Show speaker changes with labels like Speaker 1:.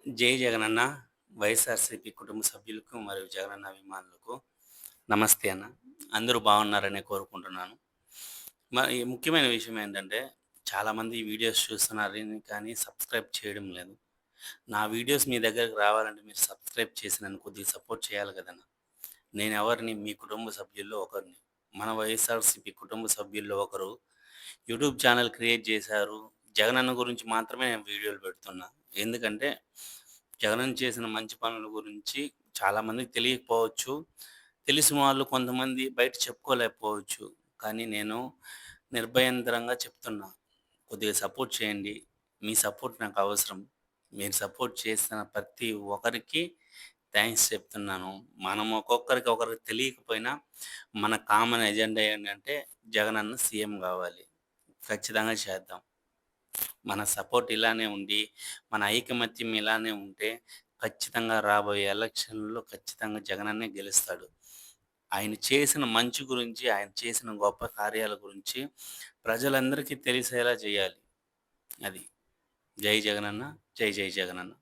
Speaker 1: జై జగనన్న. వైఎస్ఆర్‌సీపీ కుటుంబ సభ్యులకు మరియు జగనన్న అభిమానులకు నమస్తే అన్న. అందరూ బాగున్నారనే కోరుకుంటున్నాను. ఈ ముఖ్యమైన విషయం ఏంటంటే, చాలామంది ఈ వీడియోస్ చూస్తున్నారని కానీ సబ్స్క్రైబ్ చేయడం లేదు. నా వీడియోస్ మీ దగ్గరికి రావాలంటే మీరు సబ్స్క్రైబ్ చేసి నన్ను కొద్దిగా సపోర్ట్ చేయాలి కదన్న. నేనెవరిని? మీ కుటుంబ సభ్యుల్లో ఒకరిని. మన వైఎస్ఆర్‌సీపీ కుటుంబ సభ్యుల్లో ఒకరు యూట్యూబ్ ఛానల్ క్రియేట్ చేశారు. జగనన్న గురించి మాత్రమే నేను వీడియోలు పెడుతున్నా. ఎందుకంటే జగనన్న చేసిన మంచి పనుల గురించి చాలామందికి తెలియకపోవచ్చు. తెలిసిన వాళ్ళు కొంతమంది బయట చెప్పుకోలేకపోవచ్చు. కానీ నేను నిర్భయంతరంగా చెప్తున్నా. కొద్దిగా సపోర్ట్ చేయండి. మీ సపోర్ట్ నాకు అవసరం. మీరు సపోర్ట్ చేసిన ప్రతి ఒక్కరికి థాంక్స్ చెప్తున్నాను. మనం ఒక్కొక్కరికి ఒకరికి తెలియకపోయినా మన కామన్ ఎజెండా ఏంటంటే జగనన్న సీఎం గావాలి. ఖచ్చితంగా చేద్దాం. మన సపోర్ట్ ఇలానే ఉండి, మన ఐకమత్యం ఇలానే ఉంటే ఖచ్చితంగా రాబోయే ఎలక్షన్‌లో ఖచ్చితంగా జగనన్నే గెలుస్తాడు. ఆయన చేసిన మంచి గురించి, ఆయన చేసిన గొప్ప కార్యాల గురించి ప్రజలందరికీ తెలిసేలా చేయాలి. అది. జై జగనన్న. జై జై జగనన్న.